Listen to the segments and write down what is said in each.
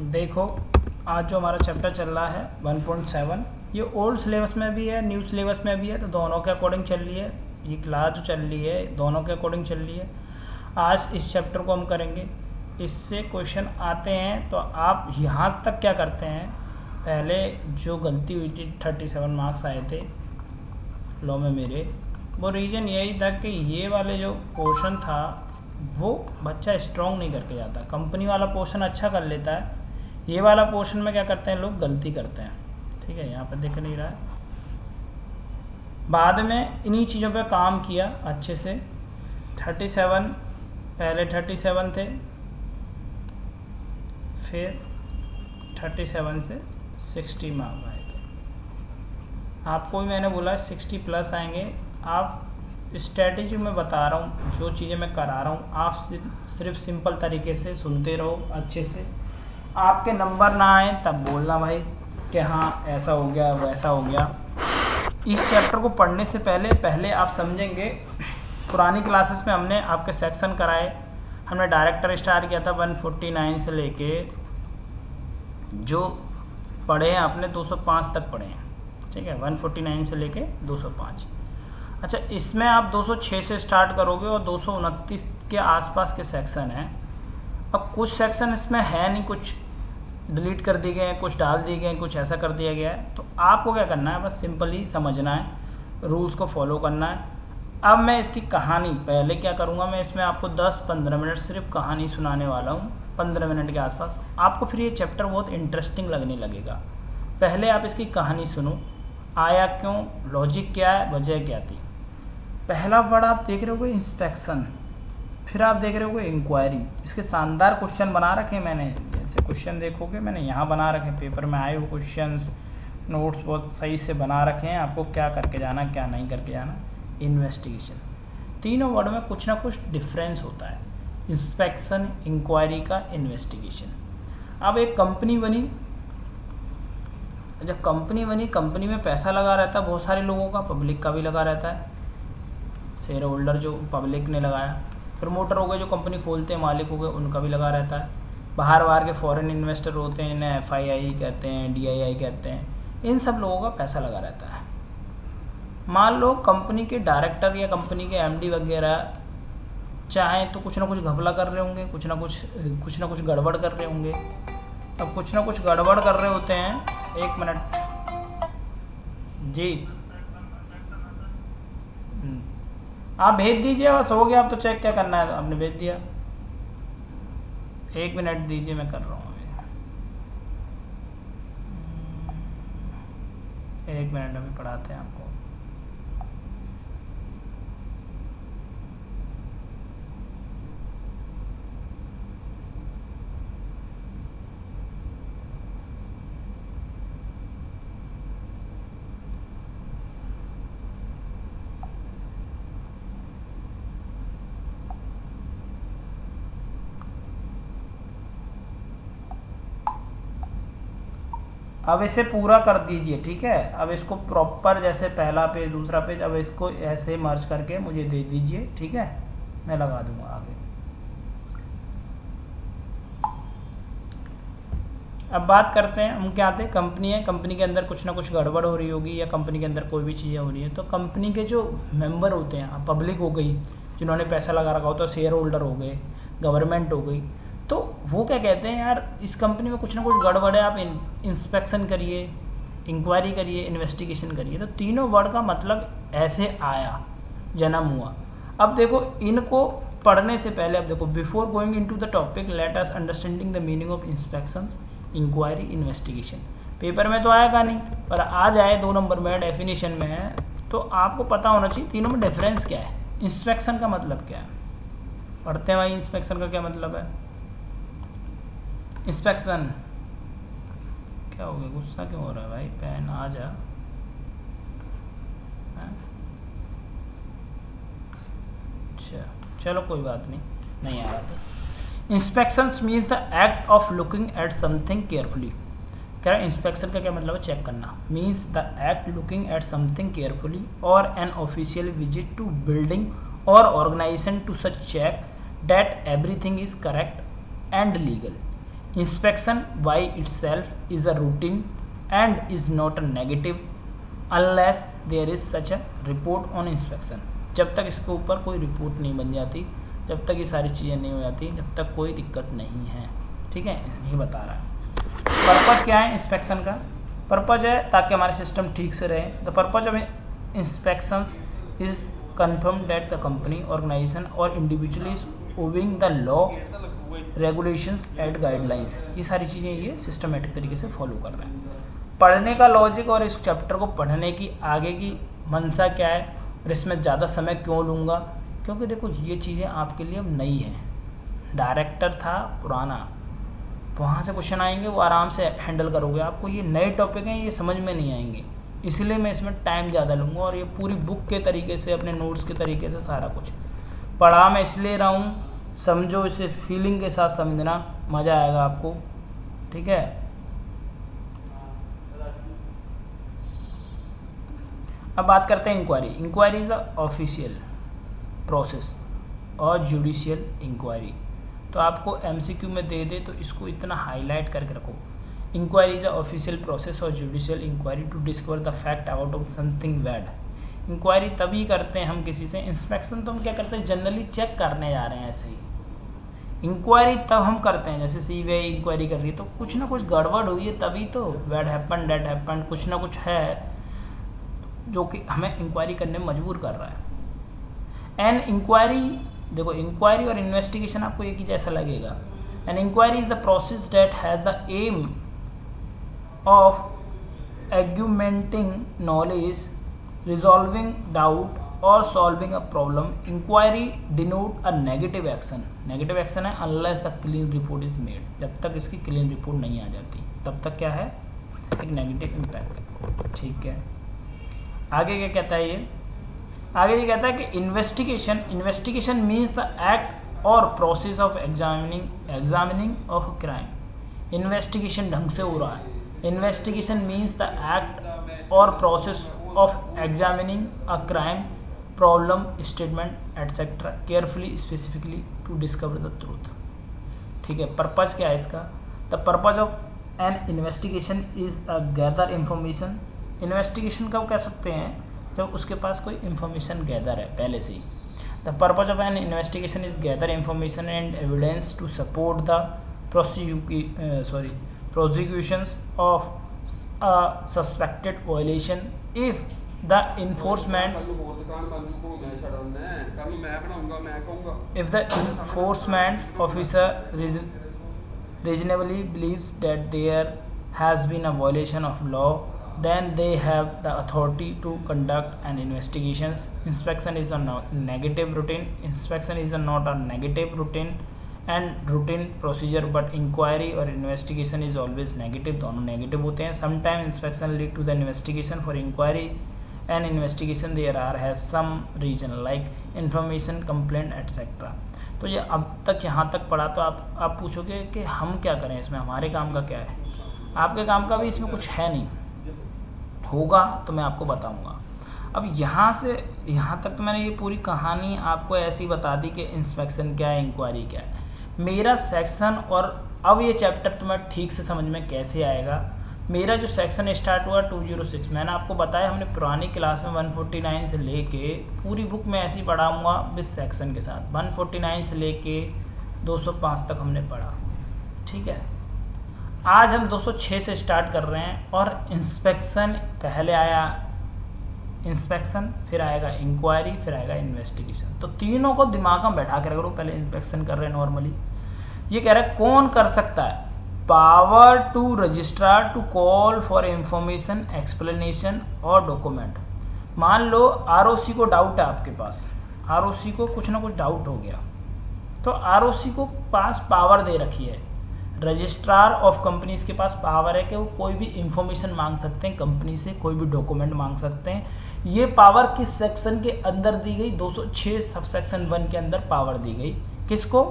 देखो आज जो हमारा चैप्टर चल रहा है 1.7, ये ओल्ड सिलेबस में भी है, न्यू सिलेबस में भी है, तो दोनों के अकॉर्डिंग चल रही है। ये क्लास जो चल रही है दोनों के अकॉर्डिंग चल रही है। आज इस चैप्टर को हम करेंगे, इससे क्वेश्चन आते हैं। तो आप यहाँ तक क्या करते हैं, पहले जो गलती हुई थी 37 मार्क्स आए थे लॉ में मेरे, वो रीज़न यही था कि ये वाले जो पोर्शन था वो बच्चा स्ट्रॉन्ग नहीं करके जाता। कंपनी वाला पोर्शन अच्छा कर लेता है, ये वाला पोर्शन में क्या करते हैं लोग, गलती करते हैं। ठीक है, यहाँ पर दिख नहीं रहा है। बाद में इन्हीं चीज़ों पे काम किया अच्छे से। 37 पहले 37 थे, फिर 37 से 60 मार्क्स आए थे। आपको भी मैंने बोला 60 प्लस आएंगे। आप स्ट्रेटेजी में बता रहा हूँ, जो चीज़ें मैं करा रहा हूँ आप सिर्फ सिंपल तरीके से सुनते रहो अच्छे से। आपके नंबर ना आए तब बोलना भाई कि हाँ ऐसा हो गया वैसा हो गया। इस चैप्टर को पढ़ने से पहले आप समझेंगे, पुरानी क्लासेस में हमने आपके सेक्शन कराए। हमने डायरेक्टर स्टार्ट किया था 149 से लेके जो पढ़े हैं आपने 205 तक पढ़े हैं। ठीक है, 149 से लेके 205। अच्छा, इसमें आप 206 से स्टार्ट करोगे और 229 के आसपास के सेक्शन हैं। अब कुछ सेक्शन इसमें है नहीं, कुछ डिलीट कर दिए गए हैं, कुछ डाल दिए गए हैं, कुछ ऐसा कर दिया गया है। तो आपको क्या करना है, बस सिंपली समझना है, रूल्स को फॉलो करना है। अब मैं इसकी कहानी पहले क्या करूँगा, मैं इसमें आपको 10-15 मिनट सिर्फ कहानी सुनाने वाला हूँ, 15 मिनट के आसपास। आपको फिर ये चैप्टर बहुत इंटरेस्टिंग लगने लगेगा। पहले आप इसकी कहानी सुनो, आया क्यों, लॉजिक क्या है, वजह क्या थी। पहला वर्ड आप देख रहे होगे इंस्पेक्शन, फिर आप देख रहे होगे इंक्वायरी। इसके शानदार क्वेश्चन बना रखे हैं मैंने। जैसे क्वेश्चन देखोगे मैंने यहाँ बना रखे हैं, पेपर में आए हुए क्वेश्चंस, नोट्स बहुत सही से बना रखे हैं। आपको क्या करके जाना, क्या नहीं करके जाना। इन्वेस्टिगेशन, तीनों वर्ड में कुछ ना कुछ डिफरेंस होता है। इंस्पेक्शन, इंक्वायरी का, इन्वेस्टिगेशन। अब एक कंपनी बनी, जब कंपनी बनी, कंपनी में पैसा लगा रहता है बहुत सारे लोगों का, पब्लिक का भी लगा रहता है। शेयर होल्डर जो पब्लिक ने लगाया, प्रमोटर हो गए जो कंपनी खोलते हैं, मालिक हो गए, उनका भी लगा रहता है। बाहर के फॉरेन इन्वेस्टर होते हैं, इन्हें FII कहते हैं, DII कहते हैं। इन सब लोगों का पैसा लगा रहता है। मान लो कंपनी के डायरेक्टर या कंपनी के MD वगैरह चाहें तो कुछ ना कुछ घपला कर रहे होंगे, कुछ ना कुछ गड़बड़ कर रहे होंगे। अब कुछ ना कुछ गड़बड़ कर रहे होते हैं। 1 मिनट जी, आप भेज दीजिए, बस हो गया। अब तो चेक क्या करना है, आपने भेज दिया। 1 मिनट दीजिए, मैं कर रहा हूँ अभी। 1 मिनट अभी पढ़ाते हैं आपको। अब इसे पूरा कर दीजिए, ठीक है। अब इसको प्रॉपर, जैसे पहला पेज दूसरा पेज, अब इसको ऐसे मर्ज करके मुझे दे दीजिए, ठीक है। मैं लगा दूंगा आगे। अब बात करते हैं, हम क्या आते हैं, कंपनी है, कंपनी के अंदर कुछ ना कुछ गड़बड़ हो रही होगी, या कंपनी के अंदर कोई भी चीज़ें हो रही है। तो कंपनी के जो मेंबर होते हैं, पब्लिक हो गई जिन्होंने पैसा लगा रखा हो, तो शेयर होल्डर हो गए, गवर्नमेंट हो गई, तो वो क्या कहते हैं, यार इस कंपनी में कुछ ना कुछ गड़बड़ है, आप इंस्पेक्शन करिए, इंक्वायरी करिए, इन्वेस्टिगेशन करिए। तो तीनों वर्ड का मतलब ऐसे आया, जन्म हुआ। अब देखो, इनको पढ़ने से पहले, अब देखो, before going into the topic let us understanding the meaning of inspections, inquiry, investigation. Paper में तो आएगा नहीं, पर आ जाए 2 नंबर में, डेफिनेशन में है, तो आपको पता होना चाहिए तीनों में डिफरेंस क्या है, इंस्पेक्शन का मतलब क्या है। पढ़ते हैं भाई, इंस्पेक्शन का क्या मतलब है। इंस्पेक्शन, क्या हो गया, गुस्सा क्यों हो रहा है भाई, पेन आ जा। अच्छा चलो कोई बात नहीं आ रहा था। Inspections means the act of looking at something carefully. कह रहा है इंस्पेक्शन का क्या मतलब है, चेक करना। Means the act looking at something carefully और an official visit to building और organisation to such check that everything is correct and legal. Inspection by itself is a routine and is not a negative unless there is such a report on inspection. जब तक इसके ऊपर कोई report नहीं बन जाती, जब तक ये सारी चीज़ें नहीं हो जाती, जब तक कोई दिक्कत नहीं है। ठीक है, ये बता रहा है। पर्पज़ क्या है इंस्पेक्शन का? पर्पज़ है ताकि हमारा सिस्टम ठीक से रहे। The purpose of inspections is confirm that the company organisation और individual is obeying the law regulations and guidelines. ये सारी चीज़ें ये सिस्टमेटिक तरीके से फॉलो कर रहे हैं। पढ़ने का लॉजिक और इस चैप्टर को पढ़ने की आगे की मंशा क्या है और इसमें ज़्यादा समय क्यों लूँगा, क्योंकि देखो ये चीज़ें आपके लिए अब नई हैं। डायरेक्टर था पुराना, वहाँ से क्वेश्चन आएंगे, वो आराम से हैंडल करोगे। आपको ये नए टॉपिक हैं, ये समझ में नहीं आएंगे, इसलिए मैं इसमें टाइम ज़्यादा लूँगा और ये पूरी बुक के तरीके से, अपने नोट्स के तरीके से सारा कुछ पढ़ा मैं इसलिए रहा हूँ। समझो, इसे फीलिंग के साथ समझना, मज़ा आएगा आपको। ठीक है, अब बात करते हैं inquiry. Inquiry is the official process और जुडिशियल इंक्वायरी। तो आपको एमसीक्यू में दे दे तो इसको इतना हाईलाइट करके रखो। Inquiry is a official process और judicial inquiry to discover the fact about of something bad. Inquiry तभी करते हैं हम किसी से। इंस्पेक्शन तो हम क्या करते हैं, जनरली चेक करने जा रहे हैं ऐसे ही। इंक्वायरी तब हम करते हैं, जैसे सीबीआई इंक्वायरी कर रही है तो कुछ ना कुछ गड़बड़ हुई है, तभी तो बैड हैपन, डेड हैपन, कुछ ना कुछ है जो कि हमें इंक्वायरी करने में मजबूर कर रहा है। एन इंक्वायरी, देखो इंक्वायरी और इन्वेस्टिगेशन आपको एक ही जैसा लगेगा। An inquiry is the process that has the aim of accumulating knowledge, resolving doubt और solving a problem. Inquiry denote a negative action. Negative action है unless the clean report is made. जब तक इसकी क्लीन रिपोर्ट नहीं आ जाती तब तक क्या है, एक नेगेटिव इम्पैक्ट। ठीक है, आगे क्या कहता है ये? आगे ये कहता है कि इन्वेस्टिगेशन मीन्स द एक्ट और process of examining of crime. Investigation ढंग से हो रहा है। इन्वेस्टिगेशन मीन्स द एक्ट और process of examining a crime, problem statement etcetera carefully specifically to discover the truth. ठीक है, पर्पज़ क्या है इसका? The purpose of an investigation is a gather information. Investigation कब कह सकते हैं? जब उसके पास कोई इन्फॉर्मेशन गैदर है पहले से ही। The purpose of an investigation is gather information and evidence to support the prosecutions of suspected violation if the enforcement officer reasonably believes that there has been a violation of law, then they have the authority to conduct an investigations. Inspection is a negative routine. Inspection is not a negative routine and routine procedure, but inquiry or investigation is always negative. दोनों negative होते हैं. Sometimes inspection lead to the investigation. For inquiry and investigation there has some reason like information, complaint, etc. तो ये अब तक यहाँ तक पढ़ा तो आप पूछोगे कि हम क्या करें इसमें, हमारे काम का क्या है? आपके काम का भी इसमें कुछ है नहीं, होगा तो मैं आपको बताऊंगा। अब यहाँ से यहाँ तक तो मैंने ये पूरी कहानी आपको ऐसी बता दी कि इंस्पेक्शन क्या है, इंक्वायरी क्या है। मेरा सेक्शन और अब ये चैप्टर तुम्हें ठीक से समझ में कैसे आएगा। मेरा जो सेक्शन स्टार्ट हुआ 206, मैंने आपको बताया हमने पुरानी क्लास में 149 से लेके पूरी बुक में ऐसे ही पढ़ाऊँगा विद सेक्शन के साथ। 149 से लेके 205 तक हमने पढ़ा। ठीक है, आज हम 206 से स्टार्ट कर रहे हैं और इंस्पेक्शन पहले आया, इंस्पेक्शन फिर आएगा इंक्वायरी फिर आएगा इन्वेस्टिगेशन। तो तीनों को दिमाग में बैठा के रखो। पहले इंस्पेक्शन कर रहे हैं नॉर्मली। ये कह रहा है कौन कर सकता है? Power to registrar to call for information, explanation और डॉक्यूमेंट। मान लो आरओसी को डाउट है आपके पास, आरओसी को कुछ ना कुछ डाउट हो गया तो आरओसी को पास पावर दे रखी है। रजिस्ट्रार ऑफ कंपनीज के पास पावर है कि वो कोई भी इंफॉर्मेशन मांग सकते हैं कंपनी से, कोई भी डॉक्यूमेंट मांग सकते हैं। ये पावर किस सेक्शन के अंदर दी गई? 206 सब सेक्शन 1 के अंदर पावर दी गई। किसको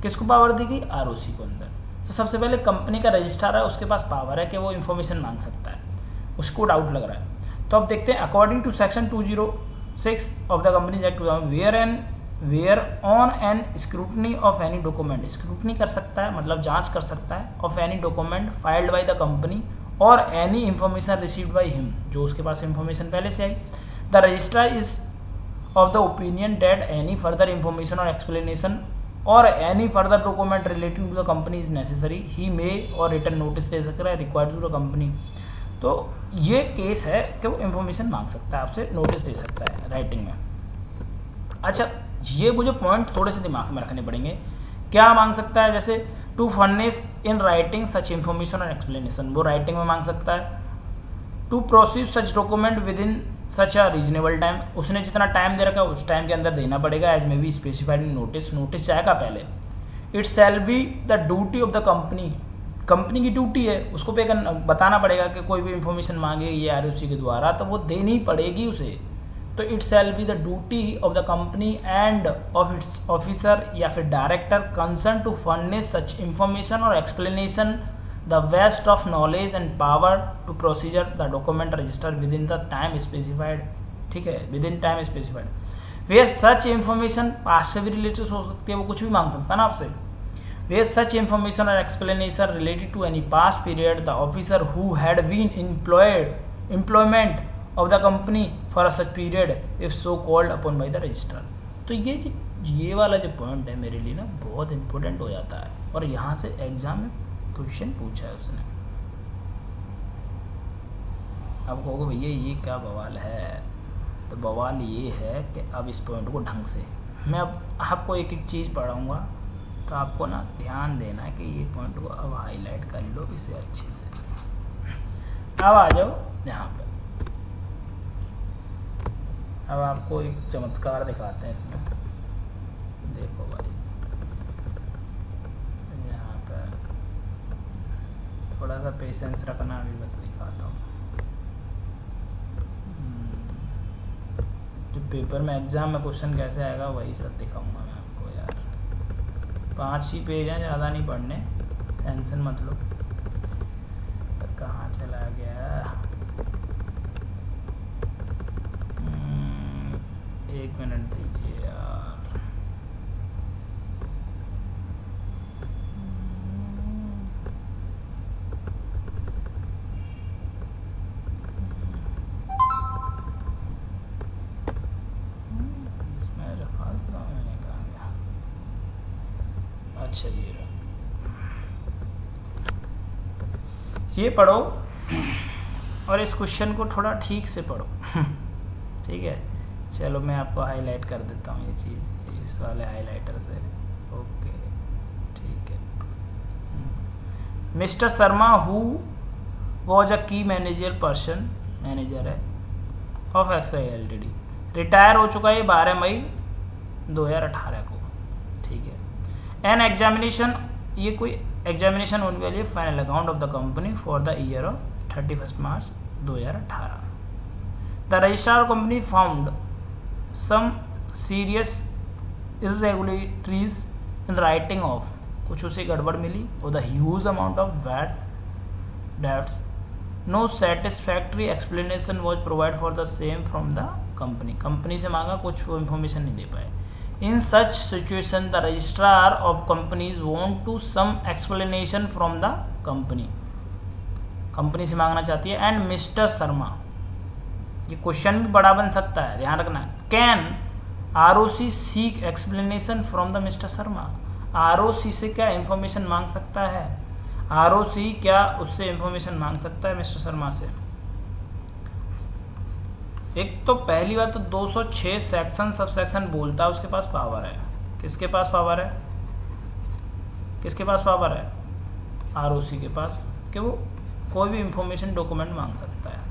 किसको पावर दी गई? आरओसी को अंदर। तो सबसे पहले कंपनी का रजिस्ट्रार है, उसके पास पावर है कि वो इन्फॉर्मेशन मांग सकता है, उसको डाउट लग रहा है। तो अब देखते हैं according to section 206 of the companies Act where on an scrutiny of any document, scrutiny कर सकता है मतलब जांच कर सकता है, of any document filed by the company और any information received by him, जो उसके पास इंफॉर्मेशन पहले से आई। The registrar is of the opinion that any further information और एक्सप्लेनेशन और any further document relating to the company is necessary, ही मे और रिटर्न नोटिस दे सकता है रिक्वायर्ड टू द कंपनी। तो ये केस है कि वो इन्फॉर्मेशन मांग सकता है, आपसे नोटिस दे सकता है राइटिंग में। अच्छा, ये मुझे पॉइंट थोड़े से दिमाग में रखने पड़ेंगे। क्या मांग सकता है? जैसे to furnish in writing such information और एक्सप्लेनेशन, वो राइटिंग में मांग सकता है। To proceed such document within such a reasonable time, उसने जितना टाइम दे रखा है उस टाइम के अंदर देना पड़ेगा, as may be specified in notice, notice जाएगा पहले। It shall be the duty of the company, company की ड्यूटी है, उसको पे बताना पड़ेगा कि कोई भी इंफॉर्मेशन मांगे ये आरओसी के द्वारा तो वो देनी पड़ेगी उसे। तो it shall be the duty of the company and of its officer या फिर director concern to furnish such information और explanation the best of knowledge and power to procedure the document register within the time specified, ठीक है, within time specified. वे such information past से भी related हो सकती है, वो कुछ भी मांग सकता है ना आपसे। वे सच इंफॉर्मेशन और explanation related to any past period the officer who had been employment of the company for a such period if so called upon by the registrar. तो ये वाला जो पॉइंट है मेरे लिए ना बहुत इंपॉर्टेंट हो जाता है, और यहाँ से एग्जाम में क्वेश्चन पूछा है उसने। अब कहोगे भैया ये क्या बवाल है, तो बवाल ये है कि अब इस पॉइंट को ढंग से मैं अब आपको एक एक चीज़ पढ़ाऊँगा, तो आपको ना ध्यान देना है कि ये पॉइंट को अब हाईलाइट कर लो इसे अच्छे से। अब आ जाओ यहाँ पे, अब आपको एक चमत्कार दिखाते हैं इसमें। देखो भाई यहाँ पे थोड़ा सा पेशेंस रखना, अभी मैं दिखाता हूँ। जो पेपर में एग्जाम में क्वेश्चन कैसे आएगा वही सब दिखाऊंगा मैं आपको यार। 5 ही पेज हैं, ज़्यादा नहीं पढ़ने, टेंशन मत लो। तो कहाँ चला गया? 1 मिनट दीजिए यार। इसमें रखा था मैंने, कहाँ गया? अच्छा ये पढ़ो और इस क्वेश्चन को थोड़ा ठीक से पढ़ो। ठीक है, चलो मैं आपको हाईलाइट कर देता हूँ ये चीज़ इस वाले हाईलाइटर से। ओके ठीक है। Mister Sharma who was a की मैनेजर पर्सन, मैनेजर है ऑफ एक्सआई एलटीडी, रिटायर हो चुका है 12 मई 2018 को। ठीक है। एन एग्जामिनेशन, ये कोई एग्जामिनेशन होने वाली है final account of the company for the year of 31 March 2018। The registrar company found some serious irregularities in writing of, कुछ उसे गड़बड़ मिली, और the huge amount of VAT debts, no satisfactory explanation was provide for the same from the company, company से मांगा, कुछ वो information नहीं दे पाए। In such situation the registrar of companies want to some explanation from the company, company से मांगना चाहती है। एंड मिस्टर शर्मा, ये क्वेश्चन भी बड़ा बन सकता है, ध्यान रखना। Can ROC seek explanation from the mister Sharma, ROC से क्या इंफॉर्मेशन मांग सकता है? आरओसी क्या उससे इंफॉर्मेशन मांग सकता है मिस्टर शर्मा से? एक तो पहली बात तो 206 सेक्शन सब सेक्शन बोलता है उसके पास पावर है। किसके पास पावर है? किसके पास पावर है? आरओसी के पास, कि वो कोई भी इंफॉर्मेशन डॉक्यूमेंट मांग सकता है।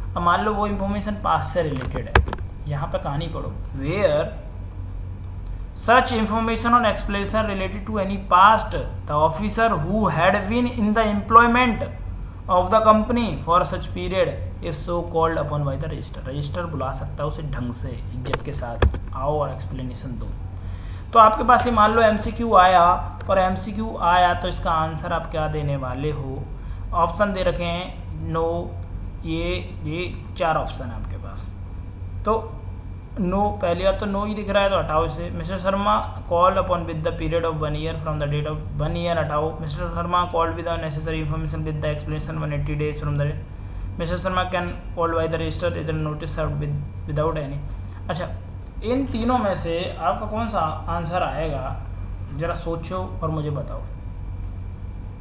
अब मान लो वो इंफॉर्मेशन पास्ट से रिलेटेड है, यहाँ पे कहानी पढ़ो। वेयर सच इंफॉर्मेशन और explanation related to any past the officer who had been in the employment of the company for such period if so called upon by the register, register बुला सकता है उसे ढंग से, इज्जत के साथ, आओ और एक्सप्लेनेशन दो। तो आपके पास ये मान लो एमसीक्यू आया, और एमसीक्यू आया तो इसका आंसर आप क्या देने वाले हो? ऑप्शन दे रखे हैं नो, ये 4 ऑप्शन है आपके पास। तो नो, पहली बात तो नो ही दिख रहा है तो हटाओ इसे। Mister Sharma call upon with the period of 1 year from the date of 1 year, हटाओ। Mister Sharma called with the necessary information with the explanation 180 days from the mister Sharma can called by the register इधर notice serve without any. अच्छा, इन तीनों में से आपका कौन सा आंसर आएगा, ज़रा सोचो और मुझे बताओ,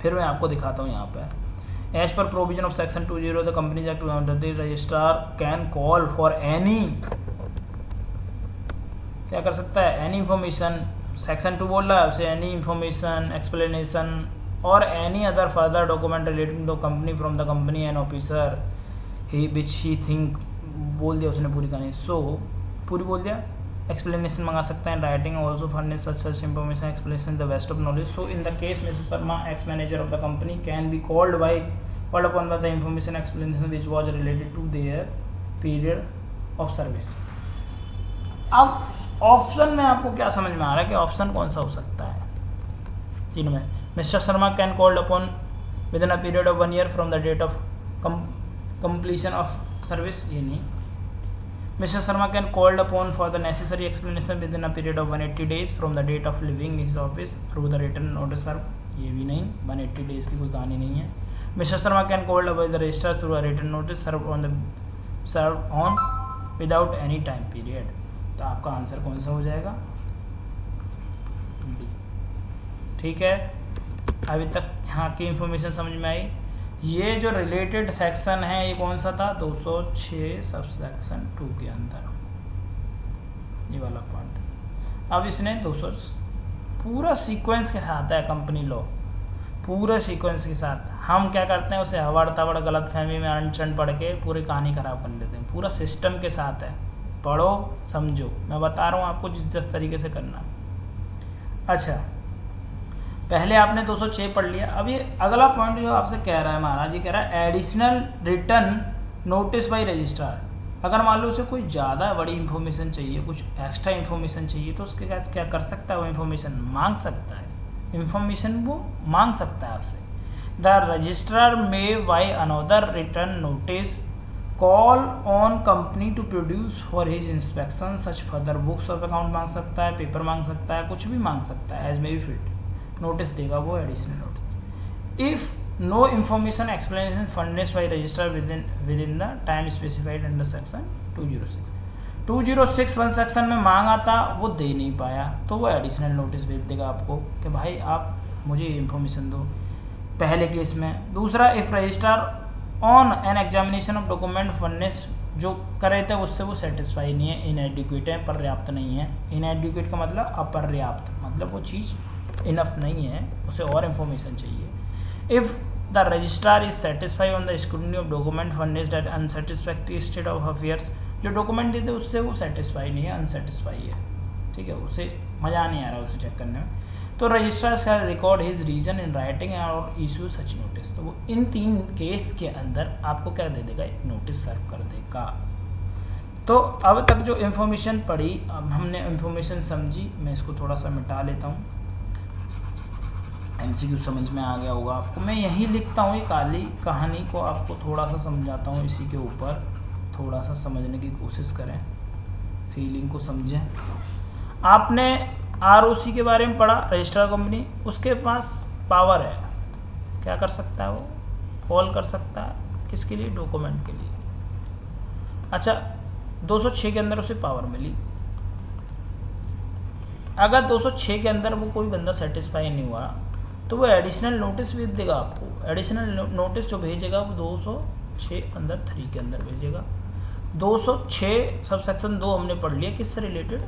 फिर मैं आपको दिखाता हूँ यहाँ पर। As per provision of section 20 the companies act 2030 registrar can call for any, क्या कर सकता है, एनी इंफॉर्मेशन, सेक्शन 2 बोल रहा है उसे, एनी इंफॉर्मेशन एक्सप्लेनेशन और any other further document relating to company from the company and officer he which he think, बोल दिया उसने पूरी कहानी, सो पूरी बोल दिया। एक्सप्लेनेशन मंगा सकते हैं, writing also furnish such information explanation the best of knowledge. So in the case mister Sharma ex manager of the company can be called upon by the information explanation which was related to their period of service. अब option में आपको क्या समझ में आ रहा है कि option कौन सा हो सकता है तीनों में? Mister Sharma can called upon within a period of 1 year from the date of completion of service, ये नहीं। Mister Sharma can called upon for the necessary explanation within a period of 180 days from the date of leaving his office through the written notice serve, ये भी नहीं, 180 days की कोई कहानी नहीं है। Mister Sharma can called upon the register through a written notice serve on without any time period, तो आपका आंसर कौन सा हो जाएगा? डी। ठीक है, अभी तक यहाँ की इंफॉर्मेशन समझ में आई। ये जो रिलेटेड सेक्शन है ये कौन सा था? 206 सब सेक्शन 2 के अंदर, ये वाला पॉइंट। अब इसने 200 पूरा सीक्वेंस के साथ है, कंपनी लॉ पूरे सीक्वेंस के साथ। हम क्या करते हैं, उसे हवड़ तवड़ गलत फहमी में अनचन पढ़ के पूरी कहानी खराब कर लेते हैं। पूरा सिस्टम के साथ है, पढ़ो समझो, मैं बता रहा हूँ आपको जिस तरीके से करना। अच्छा, पहले आपने 206 पढ़ लिया। अब ये अगला पॉइंट जो आपसे कह रहा है महाराज, ये कह रहा है additional return notice bye registrar. अगर मान लो उसे कोई ज़्यादा बड़ी इन्फॉर्मेशन चाहिए, कुछ एक्स्ट्रा इन्फॉर्मेशन चाहिए, तो उसके बाद क्या कर सकता है? वो इन्फॉर्मेशन मांग सकता है, इन्फॉर्मेशन वो मांग सकता है आपसे। The registrar may by another return notice call on company to produce for his inspection such further books of account मांग सकता है, पेपर मांग सकता है, कुछ भी मांग सकता है, as may be fit. Notice देगा वो, additional notice. If no information explanation furnished by registrar within the time specified under section 206 one section में मांगा था, वो दे नहीं पाया, तो वो एडिशनल नोटिस भेज देगा आपको कि भाई आप मुझे इन्फॉर्मेशन दो, पहले केस में। दूसरा, if registrar on an examination of document furnish, जो करे थे उससे वो सेटिस्फाई नहीं है, इनएडिक्वेट है, पर्याप्त नहीं है। इनएडिक्वेट का मतलब अपर्याप्त, मतलब वो चीज़ इनफ नहीं है, उसे और इन्फॉर्मेशन चाहिए। If the registrar is satisfy on the scrutiny of document furnished at unsatisfactory state of affairs, जो डॉक्यूमेंट देते उससे वो सेटिस्फाई नहीं है, अनसेटिस्फाई है, ठीक है, उसे मज़ा नहीं आ रहा है उसे चेक करने में, तो registrar shall record his reason in writing और इशू सच नोटिस। तो वो इन 3 केस के अंदर आपको क्या दे देगा? एक नोटिस सर्व कर देगा। तो अब तक जो इन्फॉर्मेशन पढ़ी, अब हमने इन्फॉर्मेशन समझी, मैं इसको थोड़ा सा मिटा लेता हूँ, MCQ समझ में आ गया होगा आपको। मैं यही लिखता हूँ, ये काली कहानी को आपको थोड़ा सा समझाता हूँ, इसी के ऊपर थोड़ा सा समझने की कोशिश करें, फीलिंग को समझें। आपने ROC के बारे में पढ़ा, रजिस्ट्रार कंपनी, उसके पास पावर है, क्या कर सकता है वो? कॉल कर सकता है, किसके लिए? डॉक्यूमेंट के लिए। अच्छा, 206 के अंदर उसे पावर मिली। अगर 206 के अंदर वो कोई बंदा सेटिस्फाई नहीं हुआ, तो वो एडिशनल नोटिस भेज देगा आपको। एडिशनल नोटिस जो भेजेगा वो 206 अंदर 3 के अंदर भेजेगा। 206 सब सेक्शन 2 हमने पढ़ लिया, किससे रिलेटेड?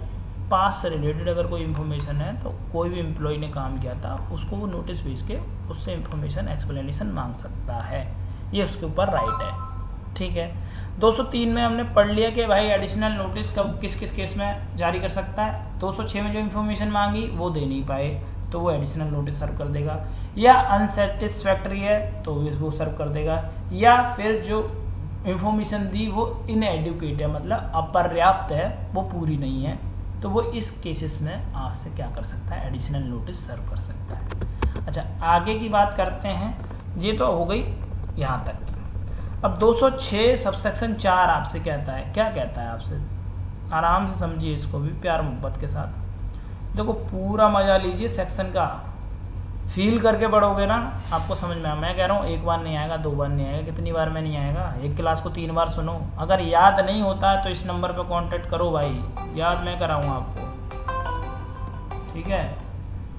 पास से रिलेटेड। अगर कोई इन्फॉर्मेशन है तो कोई भी एम्प्लॉय ने काम किया था, उसको वो नोटिस भेज के उससे इन्फॉर्मेशन एक्सप्लेनेशन मांग सकता है, ये उसके ऊपर राइट है, ठीक है। 203 में हमने पढ़ लिया कि भाई एडिशनल नोटिस कब किस किस केस में जारी कर सकता है। 206 में जो इन्फॉर्मेशन मांगी वो दे नहीं पाए, तो वो एडिशनल नोटिस सर्व कर देगा, या अनसेटिस्फैक्ट्री है तो वो सर्व कर देगा, या फिर जो इन्फॉर्मेशन दी वो इनएडुकेट है, मतलब अपर्याप्त है, वो पूरी नहीं है, तो वो इस केसेस में आपसे क्या कर सकता है? एडिशनल नोटिस सर्व कर सकता है। अच्छा, आगे की बात करते हैं, ये तो हो गई यहाँ तक। अब 206 सबसेक्शन 4 आपसे कहता है, क्या कहता है आपसे? आराम से समझिए इसको भी प्यार मोहब्बत के साथ। देखो पूरा मज़ा लीजिए सेक्शन का, फील करके पढ़ोगे ना आपको समझ में आए। मैं कह रहा हूँ एक बार नहीं आएगा, 2 बार नहीं आएगा, कितनी बार में नहीं आएगा, एक क्लास को 3 बार सुनो। अगर याद नहीं होता है तो इस नंबर पे कांटेक्ट करो भाई, याद मैं कराऊँ आपको, ठीक है।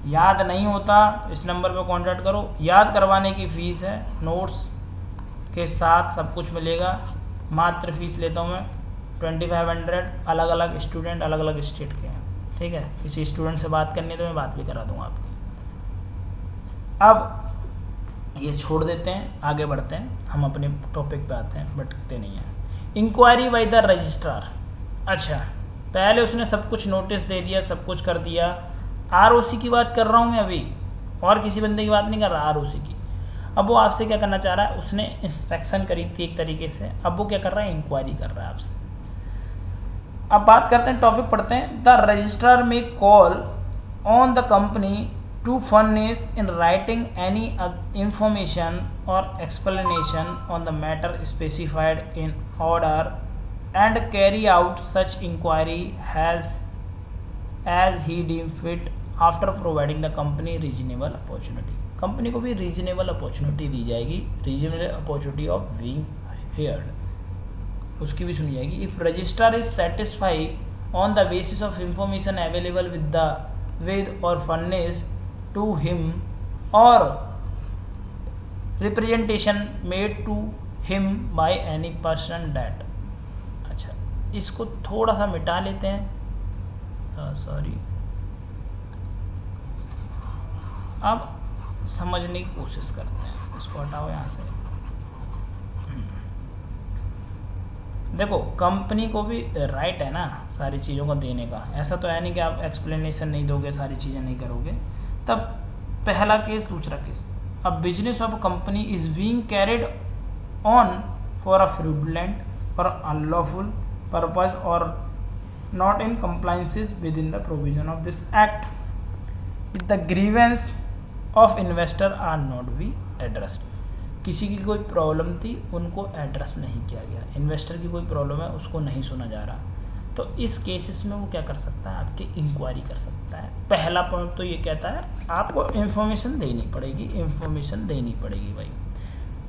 याद नहीं होता इस नंबर पे कांटेक्ट करो। याद करवाने की फ़ीस है, नोट्स के साथ सब कुछ मिलेगा। मात्र फीस लेता हूँ मैं 2500। अलग अलग स्टूडेंट अलग अलग स्टेट के हैं, ठीक है। किसी स्टूडेंट से बात करनी है तो मैं बात भी करा दूँगा आपकी। अब ये छोड़ देते हैं, आगे बढ़ते हैं, हम अपने टॉपिक पे आते हैं, भटकते नहीं हैं। Inquiry by the registrar. अच्छा, पहले उसने सब कुछ नोटिस दे दिया, सब कुछ कर दिया। आरओसी की बात कर रहा हूँ मैं अभी, और किसी बंदे की बात नहीं कर रहा, आरओसी की। अब वो आपसे क्या करना चाह रहा है, उसने इंस्पेक्शन करी थी एक तरीके से, अब वो क्या कर रहा है, इंक्वायरी कर रहा है आपसे। अब बात करते हैं, टॉपिक पढ़ते हैं। द रजिस्ट्रार में call on the company to furnish in writing any information or explanation on the matter specified in order and carry out such inquiry as he deem fit after providing the company reasonable opportunity। Company को भी reasonable opportunity दी जाएगी, reasonable opportunity of being heard, उसकी भी सुनी जाएगी। If registrar is satisfied on the basis of information available with or furnished to him or representation made to him by any person that। अच्छा, इसको थोड़ा सा मिटा लेते हैं, सॉरी। अब समझने की कोशिश करते हैं, इसको हटाओ यहाँ से। देखो कंपनी को भी राइट है ना सारी चीज़ों को देने का, ऐसा तो है नहीं कि आप एक्सप्लेनेशन नहीं दोगे, सारी चीज़ें नहीं करोगे। तब पहला केस, दूसरा केस। अब business of company is being carried on for a fraudulent और अनलॉफुल पर्पज और not in compliances within the provision of this act, the grievance of investor are not be addressed. किसी की कोई problem थी, उनको address नहीं किया गया। इन्वेस्टर की कोई प्रॉब्लम है, उसको नहीं सुना जा रहा, तो इस केसेस में वो क्या कर सकता है, आपकी इंक्वायरी कर सकता है। पहला पॉइंट तो ये कहता है आपको इन्फॉर्मेशन देनी पड़ेगी, इन्फॉर्मेशन देनी पड़ेगी भाई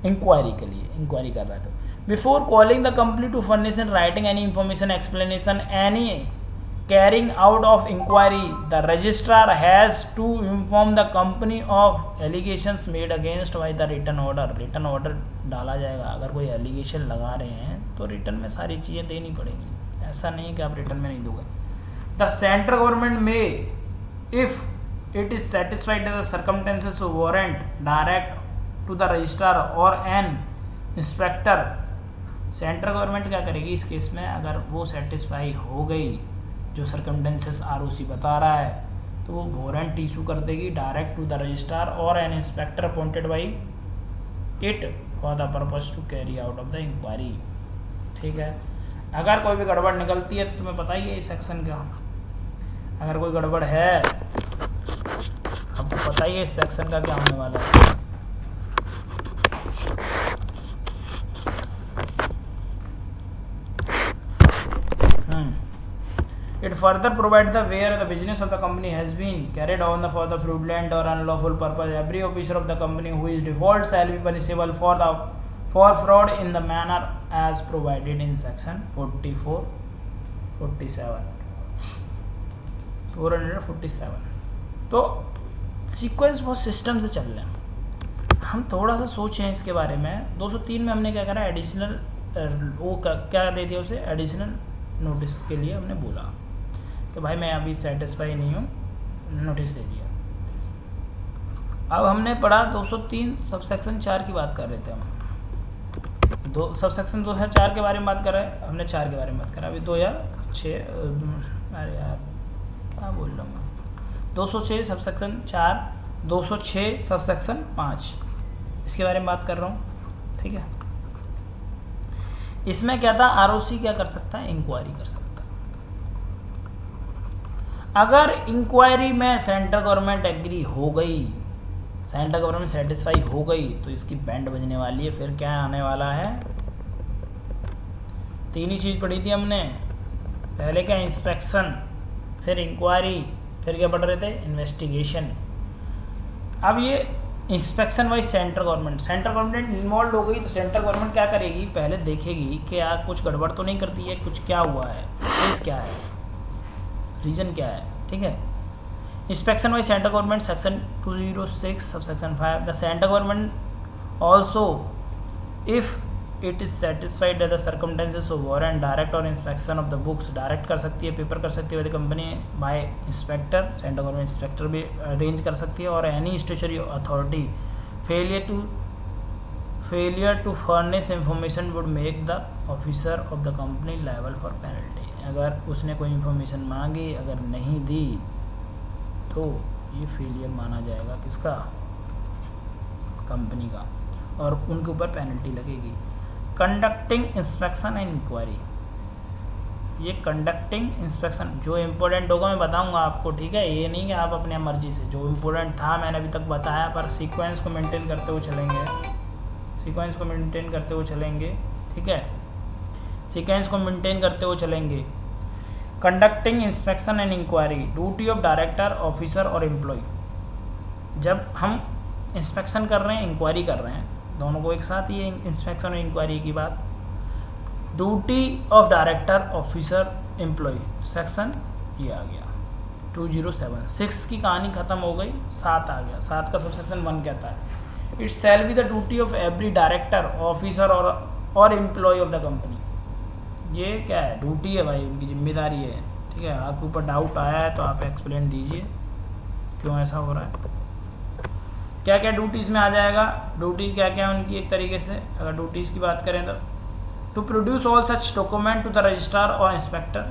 इंक्वायरी के लिए। इंक्वायरी कर रहा है तो before calling the company to furnish in writing any information explanation any carrying out of inquiry, the registrar has to inform the company of allegations made against by the written order। written order डाला जाएगा। अगर कोई allegation लगा रहे हैं तो return में सारी चीज़ें देनी पड़ेगी, ऐसा नहीं है कि आप रिटर्न में नहीं दोगे। The central government may if it is satisfied the circumstances warrant direct to the registrar और एन इंस्पेक्टर। सेंट्रल गवर्नमेंट क्या करेगी इस केस में, अगर वो सेटिस्फाई हो गई जो सर्कमस्टेंसेस आरओसी बता रहा है, तो वो वारंट इशू कर देगी डायरेक्ट टू द रजिस्ट्रार और an inspector appointed by it for the purpose to carry out of the inquiry. ठीक है, अगर कोई भी गड़बड़ निकलती है तो तुम्हें पता ही है इस सेक्शन का, अगर कोई गड़बड़ है आपको पता ही है इस सेक्शन का क्या होने वाला है। It further provides the where the business of the company has been carried on for the fraudulent or unlawful purpose. Every officer of the company who is default shall be punishable for fraud in the manner as provided in section 44, 47, 447। तो sequence बहुत system से चल रहे हैं। हम थोड़ा सा सोचें इसके बारे में। 203 में हमने क्या करा, एडिशनल वो क्या दे दिया उसे, एडिशनल नोटिस के लिए हमने बोला कि भाई मैं अभी सेटिस्फाई नहीं हूँ, नोटिस दे दिया। अब हमने पढ़ा 203 सब सेक्शन 4 की बात कर रहे थे हम, सब सेक्शन 2004 के बारे में बात कर रहे हैं, हमने 4 के बारे में बात करा। अभी 2006, अरे यार क्या बोल रहा हूँ मैं, 206 सब सेक्शन 4, 206 सब सेक्शन 5, इसके बारे में बात कर रहा हूँ। ठीक है, इसमें क्या था, आरओसी क्या कर सकता है, इंक्वायरी कर सकता है। अगर इंक्वायरी में सेंट्रल गवर्नमेंट एग्री हो गई, सेंट्रल गवर्नमेंट सेटिस्फाई हो गई, तो इसकी बैंड बजने वाली है। फिर क्या आने वाला है, 3 ही चीज़ पढ़ी थी हमने, पहले क्या इंस्पेक्शन, फिर इंक्वायरी, फिर क्या पढ़ रहे थे इन्वेस्टिगेशन। अब ये inspection wise central government involve हो गई तो सेंट्रल गवर्नमेंट क्या करेगी, पहले देखेगी कि यार कुछ गड़बड़ तो नहीं करती है, कुछ क्या हुआ है, केस क्या है, रीजन क्या है, ठीक है। Inspection wise central government section 206 sub section 5 the central government also if it is satisfied the circumstances of warrant direct और inspection of the books, direct कर सकती है, पेपर कर सकती है company by inspector, central government inspector भी arrange कर सकती है, और any statutory authority failure to furnish information would make the officer of the company liable for penalty. अगर उसने कोई इंफॉर्मेशन मांगी, अगर नहीं दी तो ये फेलियर माना जाएगा किसका, कंपनी का, और उनके ऊपर पेनल्टी लगेगी। कंडक्टिंग इंस्पेक्शन एंड इंक्वायरी, ये कंडक्टिंग इंस्पेक्शन जो इम्पोर्टेंट होगा मैं बताऊंगा आपको, ठीक है। ये नहीं कि आप अपने मर्जी से, जो इम्पोर्टेंट था मैंने अभी तक बताया, पर सीक्वेंस को मेंटेन करते हुए चलेंगे, सीक्वेंस को मेंटेन करते हुए चलेंगे, ठीक है, सीक्वेंस को मेंटेन करते हुए चलेंगे। Conducting inspection and inquiry, duty of director, officer और एम्प्लॉय। जब हम इंस्पेक्शन कर रहे हैं, इंक्वायरी कर रहे हैं, दोनों को एक साथ, ये इंस्पेक्शन और इंक्वायरी की बात। Duty of director, officer, employ, section ये आ गया 207। 6 की कहानी खत्म हो गई, 7 आ गया। 7 का सब सेक्शन 1 कहता है it shall be the duty of every director, officer और एम्प्लॉय ऑफ द कंपनी। ये क्या है, ड्यूटी है भाई, उनकी जिम्मेदारी है, ठीक है। आपके ऊपर डाउट आया है तो आप एक्सप्लेन दीजिए क्यों ऐसा हो रहा है, क्या क्या ड्यूटीज़ में आ जाएगा, ड्यूटीज़ क्या क्या उनकी। एक तरीके से अगर ड्यूटीज़ की बात करें तो to produce all such document to the registrar और इंस्पेक्टर,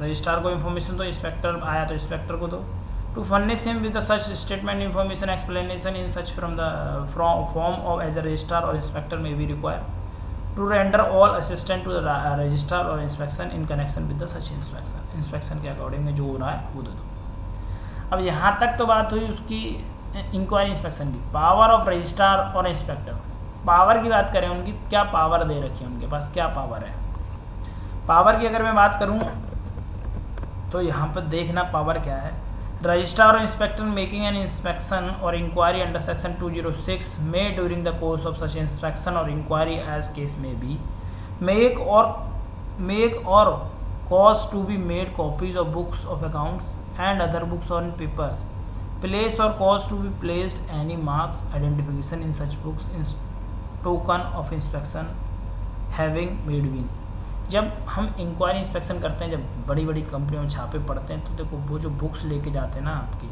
रजिस्ट्रार को इन्फॉर्मेशन दो, इंस्पेक्टर आया तो इंस्पेक्टर को दो। To furnish him with such statement information explanation in such from the form of as a registrar और inspector may be require. To render all assistant to the registrar और inspection in connection with the such inspection, inspection के according में जो हो रहा है वो दे दो। अब यहाँ तक तो बात हुई उसकी इंक्वायरी इंस्पेक्शन की। पावर ऑफ रजिस्ट्रार और इंस्पेक्टर, पावर की बात करें, उनकी क्या पावर दे रखी है, उनके पास क्या पावर है। पावर की अगर मैं बात करूं तो यहाँ पर देखना पावर क्या है। रजिस्ट्रार और इंस्पेक्टर मेकिंग एन इंस्पेक्शन और inquiry under section 206 may during the course of such inspection और inquiry as case may be make और cause to be made copies of books of accounts and other books on papers, place or cause to be placed any marks identification in such books in token of inspection having made been। जब हम inquiry inspection करते हैं, जब बड़ी बड़ी कंपनियों में छापे पड़ते हैं, तो देखो वो जो बुक्स लेके जाते हैं ना, आपकी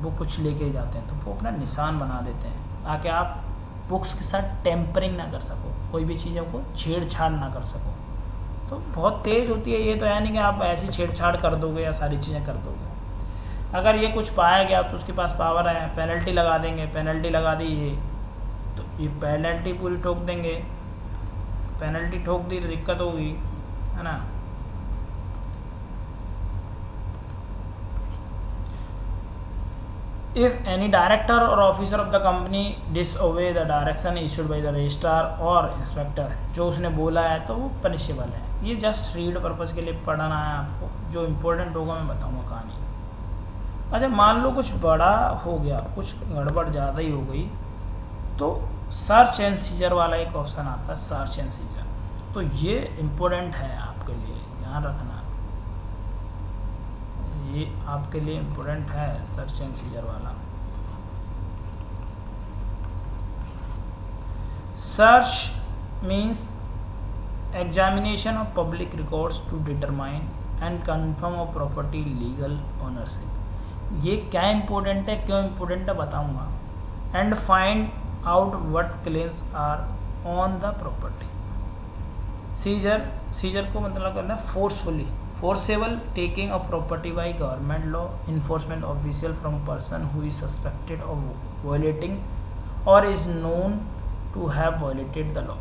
वो कुछ लेके जाते हैं तो वो अपना निशान बना देते हैं ताकि आप बुक्स के साथ टेम्परिंग ना कर सको, कोई भी चीज़ों को छेड़छाड़ ना कर सको। तो बहुत तेज़ होती है ये, तो है नहीं कि आप ऐसी छेड़छाड़ कर दोगे या सारी चीज़ें कर दोगे। अगर ये कुछ पाया गया तो उसके पास पावर है, पेनल्टी लगा देंगे, पेनल्टी लगा दी ये तो ये पेनल्टी पूरी ठोक देंगे, पेनल्टी ठोक दी तो दिक्कत होगी, है ना। इफ एनी डायरेक्टर और officer of the company disobey the direction issued by the registrar और इंस्पेक्टर, जो उसने बोला है तो वो पनिशेबल है। ये जस्ट रीड पर्पज़ के लिए पढ़ना है आपको, जो इम्पोर्टेंट होगा मैं बताऊँगा कहानी। अच्छा, मान लो कुछ बड़ा हो गया, कुछ गड़बड़ ज़्यादा ही हो गई, तो सर्च एंड सीजर वाला एक ऑप्शन आता है, सर्च एंड सीजर। तो ये इम्पोर्टेंट है आपके लिए, ध्यान रखना, ये आपके लिए इम्पोर्टेंट है सर्च एंड सीजर वाला। Search means examination of public records to determine and confirm of property legal ownership. ये क्या इम्पोर्टेंट है, क्यों इम्पोर्टेंट है बताऊंगा। And find out what claims are on the property. Seizure को मतलब करना है forcible taking of property by government law enforcement official from person who is suspected of violating और is known to have violated the law.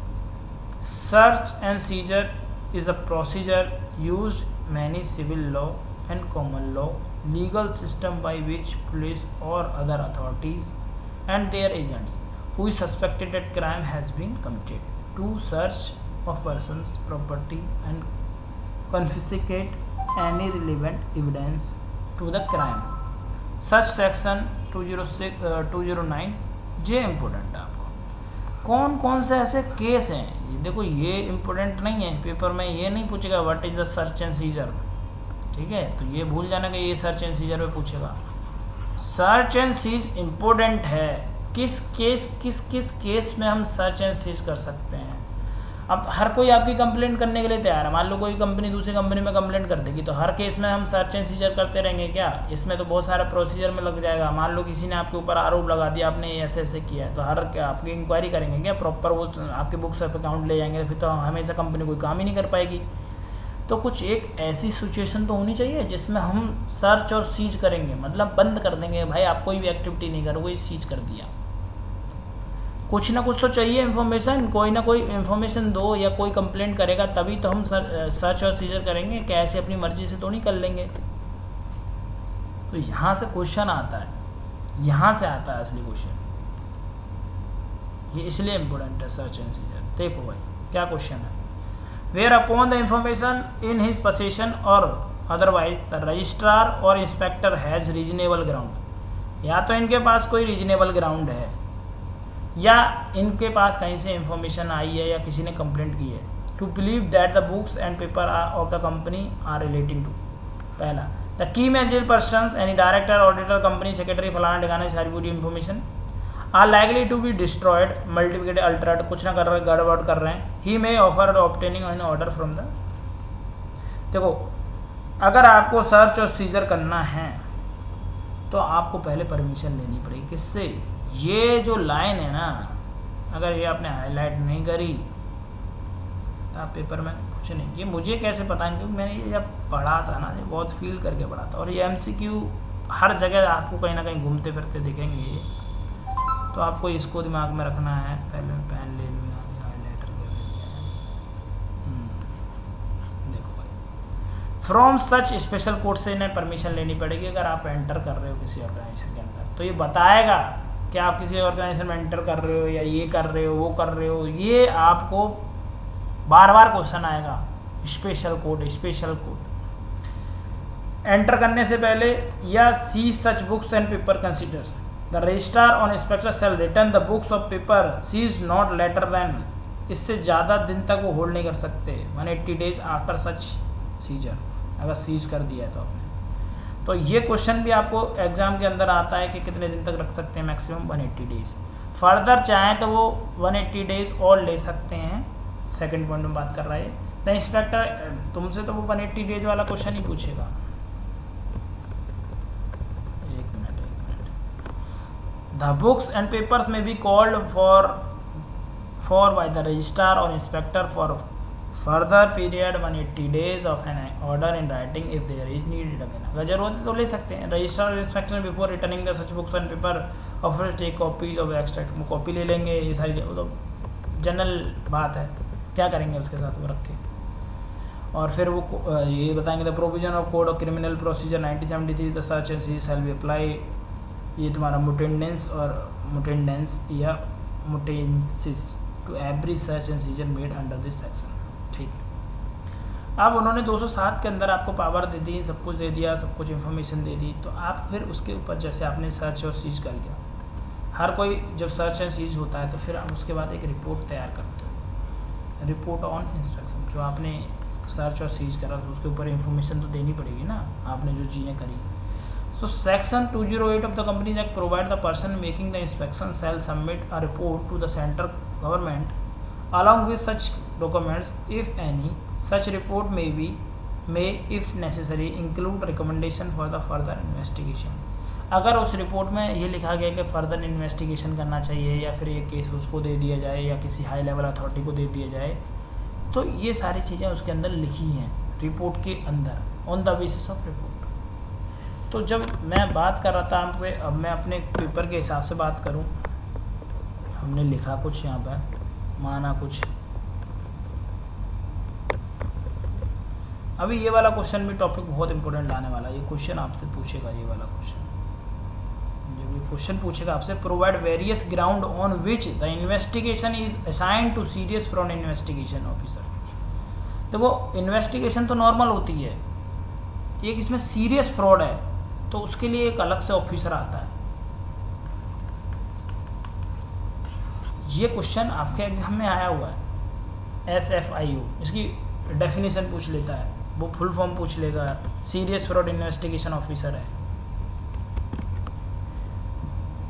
Search and scissor is a procedure used many civil law and common law legal system by which police or other authorities and their agents who is suspected that crime has been committed to search of persons property and confiscate any relevant evidence to the crime. Such section 209 ये important है आपको। कौन कौन से ऐसे case हैं, देखो ये इम्पोर्टेंट नहीं है, पेपर में ये नहीं पूछेगा what is the search and scissor, ठीक है, तो ये भूल जाना कि ये सर्च एंड सीजर में पूछेगा। सर्च एंड सीज इम्पोर्टेंट है, किस केस में हम सर्च एंड सीज कर सकते हैं। अब हर कोई आपकी कंप्लेंट करने के लिए तैयार है, मान लो कोई कंपनी दूसरी कंपनी में कंप्लेंट कर देगी, तो हर केस में हम सर्च एंड सीजर करते रहेंगे क्या? इसमें तो बहुत सारा प्रोसीजर में लग जाएगा। मान लो किसी ने आपके ऊपर आरोप लगा दिया, आपने ऐसे ऐसे किया है, तो हर आपकी इंक्वायरी करेंगे क्या प्रॉपर, वो आपके बुक्स ऑफ अकाउंट ले जाएंगे, फिर तो हमेशा कंपनी कोई काम ही नहीं कर पाएगी। तो कुछ एक ऐसी सिचुएशन तो होनी चाहिए जिसमें हम सर्च और सीज करेंगे, मतलब बंद कर देंगे, भाई आप कोई भी एक्टिविटी नहीं करोगे, सीज कर दिया। कुछ ना कुछ तो चाहिए इन्फॉर्मेशन, कोई ना कोई इन्फॉर्मेशन दो, या कोई कंप्लेंट करेगा तभी तो हम सर्च और सीजर करेंगे, क्या ऐसे अपनी मर्जी से तो नहीं कर लेंगे। तो यहाँ से क्वेश्चन आता है, यहाँ से आता है असली क्वेश्चन, ये इसलिए इम्पोर्टेंट है सर्च एंड सीजर। देखो भाई क्या क्वेश्चन है, where upon the information in his possession और अदरवाइज द रजिस्ट्रार और इंस्पेक्टर हैज़ रीजनेबल ग्राउंड, या तो इनके पास कोई रीजनेबल ग्राउंड है, या इनके पास कहीं से इंफॉर्मेशन आई है या किसी ने कंप्लेंट की है, to believe that the books and paper of the company are relating to. पहला, the key manager persons any director auditor company secretary फलाना ठिकाना सारी पूरी information are likely to be destroyed multiplicated altered, कुछ ना कर रहे गड़बड़ कर रहे हैं, he may after obtaining an order from the. देखो अगर आपको सर्च और सीजर करना है तो आपको पहले परमिशन लेनी पड़ेगी, किससे? ये जो लाइन है ना, अगर ये आपने हाईलाइट नहीं करी तो आप पेपर में कुछ नहीं, ये मुझे कैसे पता है, क्योंकि मैंने ये जब पढ़ा था ना, ये बहुत फील करके पढ़ा था, और ये MCQ हर जगह आपको कहीं ना कहीं घूमते फिरते दिखेंगे, तो आपको इसको दिमाग में रखना है। पहले मैं पेन ले लूँ, हाईलाइटर कर दिया है। देखो भाई, फ्रॉम सच स्पेशल कोड से इन्हें परमिशन लेनी पड़ेगी अगर आप एंटर कर रहे हो किसी ऑर्गेनाइजेशन के अंदर, तो ये बताएगा कि आप किसी ऑर्गेनाइजेशन में एंटर कर रहे हो या ये कर रहे हो वो कर रहे हो, ये आपको बार बार क्वेश्चन आएगा। स्पेशल कोड एंटर करने से पहले, या see such books and paper considers the registrar और inspector shall return the books of paper seize not later than, इससे ज़्यादा दिन तक वो होल्ड नहीं कर सकते 180 डेज आफ्टर सच सीजर, अगर सीज कर दिया है तो आपने। तो ये क्वेश्चन भी आपको एग्जाम के अंदर आता है कि कितने दिन तक रख सकते हैं, मैक्सिमम 180 डेज। फर्दर चाहें तो वो 180 डेज और ले सकते हैं, सेकंड पॉइंट में बात कर रहा है। द इंस्पेक्टर, तुमसे तो वो 180 डेज वाला क्वेश्चन ही पूछेगा। एक minute, the books and papers may be called for by the registrar और inspector for further period 180 days of an order in writing if there is needed again, अगर जरूरत है तो ले सकते हैं। रजिस्ट्रार और inspector before returning the such books and paper offer take copies of extract, वो कॉपी ले लेंगे, ये सारी तो जनरल बात है, क्या करेंगे उसके साथ वो रख के। और फिर वो ये बताएंगे the provision of code of criminal procedure 1973 the search and seize shall be apply, ये तुम्हारा मुटेंडेंस और मुटेंडेंस या मुटेंसिस to every search and seizure made under this section, ठीक है। अब उन्होंने 207 के अंदर आपको पावर दे दी, सब कुछ दे दिया, सब कुछ इन्फॉर्मेशन दे दी, तो आप फिर उसके ऊपर जैसे आपने सर्च और सीज कर लिया, हर कोई जब सर्च एंड सीज होता है तो फिर आप उसके बाद एक रिपोर्ट तैयार करते हो, रिपोर्ट ऑन इंस्पेक्शन, जो आपने सर्च और सीज करा तो उसके ऊपर इन्फॉर्मेशन तो देनी पड़ेगी ना, आपने जो चीज़ें करी। So section 208 of the Companies Act provide the person making the inspection shall submit a report to the central government along with such documents, if any. Such report may if necessary include recommendation for the further investigation. अगर उस report में ये लिखा गया कि further investigation करना चाहिए या फिर ये केस उसको दे दिया जाए या किसी हाई लेवल अथॉरिटी को दे दिया जाए, तो ये सारी चीज़ें उसके अंदर लिखी हैं रिपोर्ट के अंदर on the basis of report. तो जब मैं बात कर रहा था आपको, अब मैं अपने पेपर के हिसाब से बात करूं, हमने लिखा कुछ यहाँ पर, माना कुछ। अभी ये वाला क्वेश्चन भी टॉपिक बहुत इंपॉर्टेंट आने वाला है, ये क्वेश्चन आपसे पूछेगा, ये वाला क्वेश्चन जब ये क्वेश्चन पूछेगा आपसे, provide various ground on which the investigation is assigned to serious from investigation officer. देखो इन्वेस्टिगेशन तो नॉर्मल होती है, एक इसमें सीरियस फ्रॉड है तो उसके लिए एक अलग से ऑफिसर आता है। ये क्वेश्चन आपके एग्जाम में आया हुआ है, SFIO, इसकी डेफिनेशन पूछ लेता है, वो फुल फॉर्म पूछ लेगा, सीरियस फ्रॉड इन्वेस्टिगेशन ऑफिसर है।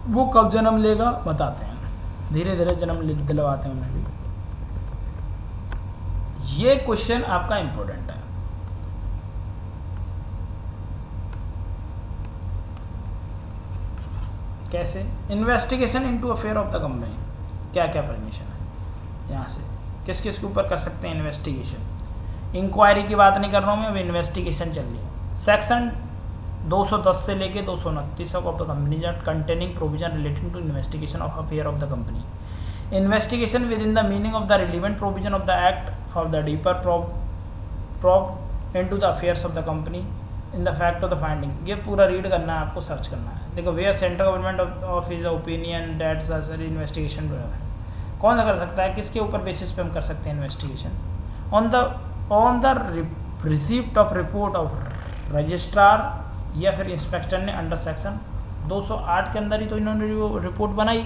वो कब जन्म लेगा बताते हैं, धीरे धीरे जन्म दिलवाते हैं उन्हें भी। ये क्वेश्चन आपका इंपॉर्टेंट है। कैसे? Investigation into affair of the company, क्या क्या परमिशन है यहाँ से, किस किस के ऊपर कर सकते हैं इन्वेस्टिगेशन। इंक्वायरी की बात नहीं कर रहा हूँ मैं, अब इन्वेस्टिगेशन चल रही है। सेक्शन 210 से लेके 229 of the company act containing provision relating to investigation of affair of the company, investigation within the meaning of the relevant provision of the act for the deeper probe into the affairs of the company in the fact of the finding. ये पूरा read करना है आपको, search करना है। देखो, where central government of is opinion that sir investigation कौन सा कर सकता है, किसके ऊपर बेसिस पे हम कर सकते हैं investigation, on the receipt of report of registrar या फिर इंस्पेक्टर ने अंडर सेक्शन 208 के अंदर ही तो इन्होंने रिपोर्ट बनाई।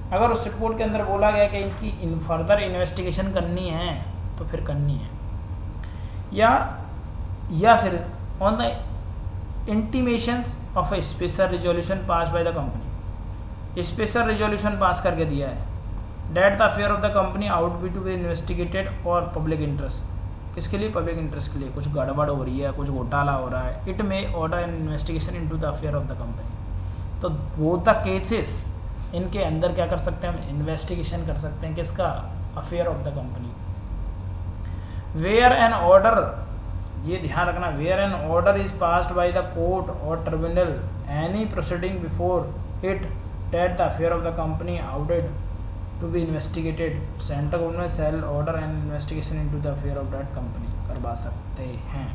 अगर उस रिपोर्ट के अंदर बोला गया कि इनकी फर्दर इन्वेस्टिगेशन करनी है तो फिर करनी है, या फिर on the intimations of a special resolution pass by the company, special resolution pass करके दिया है that the affair of the company out be to be investigated और पब्लिक इंटरेस्ट, किसके लिए? पब्लिक इंटरेस्ट के लिए। कुछ गड़बड़ हो रही है, कुछ घोटाला हो रहा है, it may order N investigation into the affair of the company. तो वो द केसेस, इनके अंदर क्या कर सकते हैं हम? इन्वेस्टिगेशन कर सकते हैं, किसका? Affair of the company. Where an order, ये ध्यान रखना, where an order is passed by the court और tribunal any proceeding before it that the affair of the company outed to be investigated, central government shall order and investigation into the affair of that company करवा सकते हैं।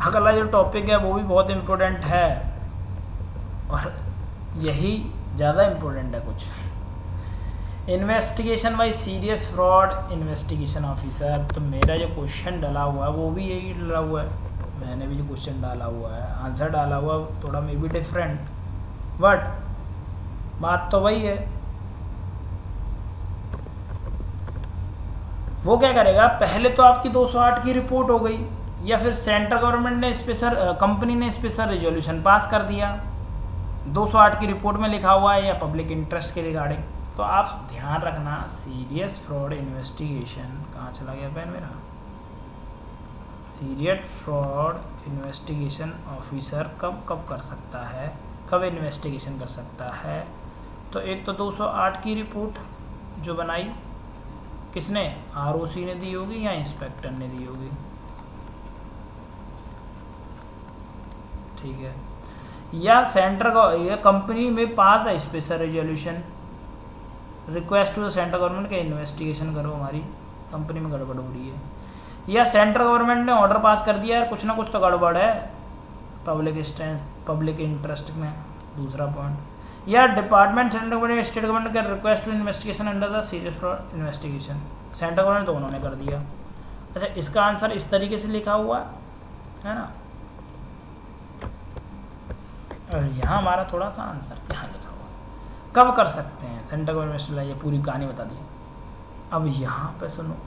अगला जो topic है वो भी बहुत इम्पोर्टेंट है और यही ज़्यादा इम्पोर्टेंट है कुछ। Investigation by serious fraud investigation officer. तो मेरा जो क्वेश्चन डाला हुआ है वो भी यही डाला हुआ है, मैंने भी जो क्वेश्चन डाला हुआ है, आंसर डाला हुआ है थोड़ा मे बी डिफरेंट, बट बात तो वही है। वो क्या करेगा, पहले तो आपकी 208 की रिपोर्ट हो गई, या फिर सेंट्रल गवर्नमेंट ने स्पेशल कंपनी ने स्पेशल रिजोल्यूशन पास कर दिया, 208 की रिपोर्ट में लिखा हुआ है या पब्लिक इंटरेस्ट के रिगार्डिंग। तो आप ध्यान रखना, सीरियस फ्रॉड इन्वेस्टिगेशन, कहाँ चला गया पेन मेरा, सीरियस फ्रॉड इन्वेस्टिगेशन ऑफिसर कब कब कर सकता है, कब इन्वेस्टिगेशन कर सकता है। तो एक तो 208 की रिपोर्ट जो बनाई किसने, ROC ने दी होगी या इंस्पेक्टर ने दी होगी, ठीक है, या सेंट्रल या कंपनी में pass the special resolution request to the central government के इन्वेस्टिगेशन करो, हमारी कंपनी में गड़बड़ हो रही है, या सेंट्रल गवर्नमेंट ने ऑर्डर पास कर दिया है, कुछ ना कुछ तो गड़बड़ है पब्लिक इंटरेस्ट में, दूसरा पॉइंट, या department central government state government का request to investigation under the serious fraud investigation, central government तो उन्होंने कर दिया। अच्छा, इसका आंसर इस तरीके से लिखा हुआ है ना, और यहाँ हमारा थोड़ा सा आंसर यहाँ लिखा हुआ, कब कर सकते हैं सेंट्रल गवर्नमेंट, ये पूरी कहानी बता दी। अब यहाँ पे सुनो,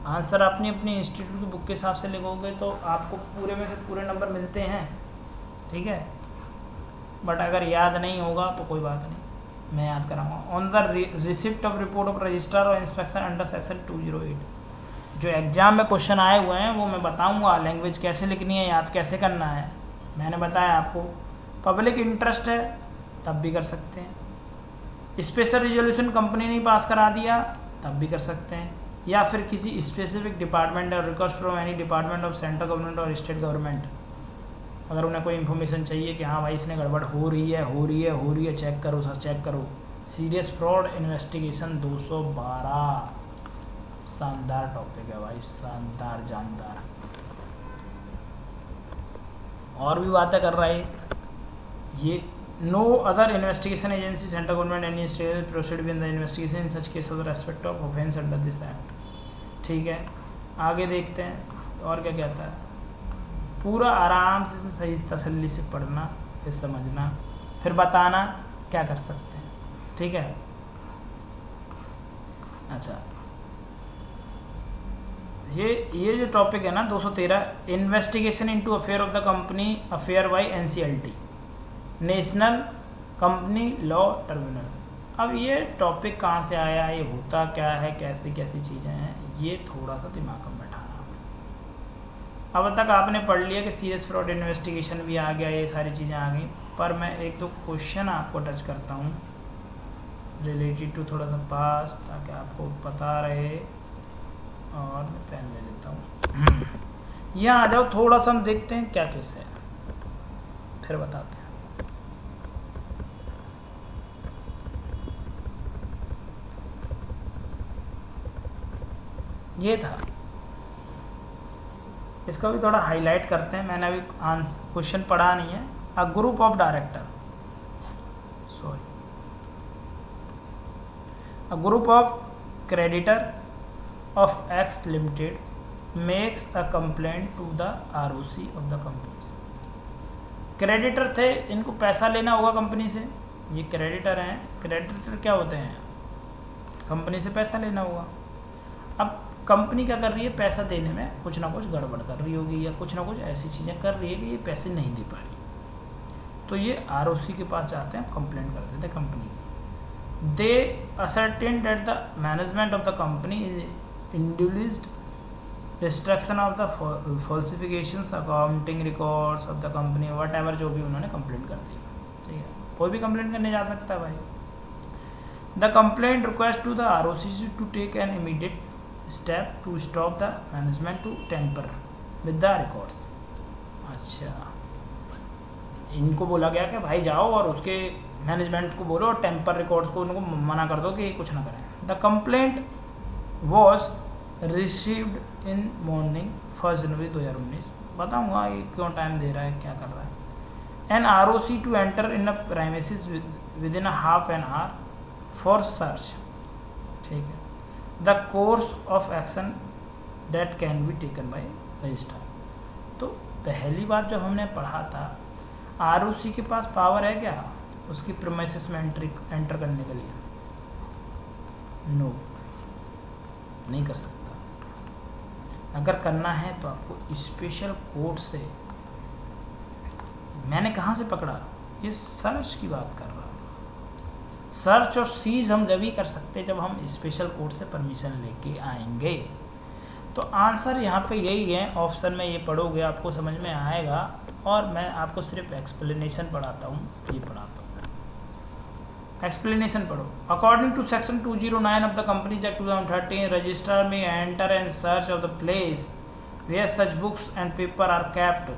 आंसर अपनी अपनी इंस्टीट्यूट की बुक के हिसाब से लिखोगे तो आपको पूरे में से पूरे नंबर मिलते हैं, ठीक है, बट अगर याद नहीं होगा तो कोई बात नहीं, मैं याद कराऊंगा। On the receipt of report of registrar और इंस्पेक्शन अंडर सेक्शन 208, जो एग्जाम में क्वेश्चन आए हुए हैं वो मैं बताऊंगा, लैंग्वेज कैसे लिखनी है, याद कैसे करना है, मैंने बताया आपको। पब्लिक इंटरेस्ट है तब भी कर सकते हैं, स्पेशल रिजोल्यूशन कंपनी ने पास करा दिया तब भी कर सकते हैं, या फिर किसी स्पेसिफिक डिपार्टमेंट और request from any department of central government और स्टेट गवर्नमेंट, अगर उन्हें कोई इन्फॉर्मेशन चाहिए कि हाँ भाई इसने गड़बड़ हो रही है, चेक करो सर, चेक करो। सीरियस फ्रॉड इन्वेस्टिगेशन 212, शानदार टॉपिक है भाई, शानदार जानदार, और भी बातें कर रहा है ये। No other investigation agency central government any state proceed with the investigation in such case of respect of offence under this act, ठीक है, आगे देखते हैं और क्या कहता है। पूरा आराम से सही तसल्ली से पढ़ना, फिर समझना, फिर बताना क्या कर सकते हैं, ठीक है। अच्छा, ये जो टॉपिक है ना 213, investigation into affair of the company affair by NCLT, national company law tribunal. अब ये टॉपिक कहाँ से आया, ये होता क्या है, कैसी कैसी चीज़ें हैं, ये थोड़ा सा दिमाग में बैठाना। अब तक आपने पढ़ लिया कि सीरियस फ्रॉड इन्वेस्टिगेशन भी आ गया, ये सारी चीज़ें आ गई, पर मैं एक दो क्वेश्चन आपको टच करता हूँ रिलेटेड टू थोड़ा सा पास्ट, ताकि आपको पता रहे। और मैं पेन ले लेता हूँ। यहाँ आ जाओ, थोड़ा सा हम देखते हैं क्या केस है, फिर बताते हैं। ये था, इसका भी थोड़ा हाईलाइट करते हैं। मैंने अभी क्वेश्चन पढ़ा नहीं है। A group of director, sorry, a group of creditor of X Limited makes a complaint to the ROC of the companies। Creditor थे, इनको पैसा लेना होगा कंपनी से, ये क्रेडिटर हैं। क्रेडिटर क्या होते हैं, कंपनी से पैसा लेना होगा। अब कंपनी क्या कर रही है, पैसा देने में कुछ ना कुछ गड़बड़ कर रही होगी, या कुछ ना कुछ ऐसी चीज़ें कर रही है कि ये पैसे नहीं दे पा रही, तो ये ROC के पास जाते हैं, कंप्लेंट कर देते हैं कंपनी की। दे ascertain that the management of the company induced destruction of the falsifications accounting records of the company, whatever, जो भी उन्होंने कंप्लेंट कर दी, ठीक है। कोई भी कंप्लेंट करने जा सकता है भाई। The complaint request to the ROC to take an immediate step to stop the management to tamper with the records. अच्छा, इनको बोला गया कि भाई जाओ और उसके मैनेजमेंट को बोलो और टेम्पर रिकॉर्ड्स को उनको मना कर दो कि कुछ ना करें। The complaint was received in morning 1 जनवरी 2019। बताऊँगा ये क्यों टाइम दे रहा है, क्या कर रहा है। An ROC to enter in a premises within half an hour for search, ठीक है। The course of action that can be taken by registrar. तो पहली बार जब हमने पढ़ा था, ROC के पास पावर है क्या उसकी प्रेमिसेस में एंटर करने के लिए? नो, नहीं कर सकता। अगर करना है तो आपको स्पेशल कोर्ट से, मैंने कहाँ से पकड़ा, ये सर्च की बात कर रहा हूँ। सर्च और सीज हम जब ही कर सकते हैं जब हम स्पेशल कोर्ट से परमिशन लेके आएंगे। तो आंसर यहाँ पे यही है, ऑप्शन में ये पढ़ोगे आपको समझ में आएगा। और मैं आपको सिर्फ एक्सप्लेनेशन पढ़ाता हूँ, ये पढ़ाता हूँ, एक्सप्लेनेशन पढ़ो। According to section 209 of the companies act 2013, registrar में enter and search of the place where such books and paper are kept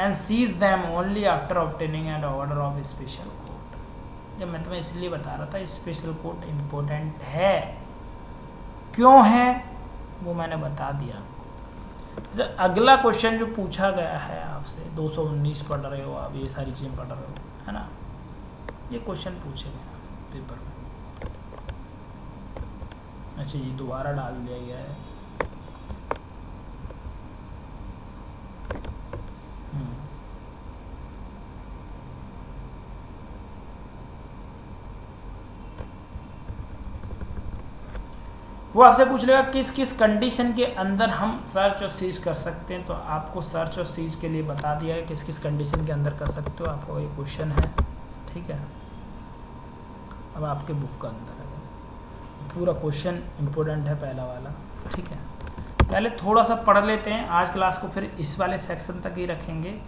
and seize them only after obtaining an order of special court. जब मैं तुम्हें इसलिए बता रहा था special court important है, क्यों है वो मैंने बता दिया आपको। अगला क्वेश्चन जो पूछा गया है आपसे, 219 पढ़ रहे हो आप, ये सारी चीज़ें पढ़ रहे हो, है ना, ये क्वेश्चन पूछे गए पेपर में। अच्छा, ये दोबारा डाल दिया गया है। वो आपसे पूछ लेगा किस किस कंडीशन के अंदर हम सर्च और सीज कर सकते हैं। तो आपको सर्च और सीज के लिए बता दिया है किस किस कंडीशन के अंदर कर सकते हो, आपको ये क्वेश्चन है, ठीक है। अब आपके बुक का अंदर है, पूरा क्वेश्चन इम्पोर्टेंट है पहला वाला, ठीक है। पहले थोड़ा सा पढ़ लेते हैं, आज क्लास को फिर इस वाले सेक्शन तक ही रखेंगे,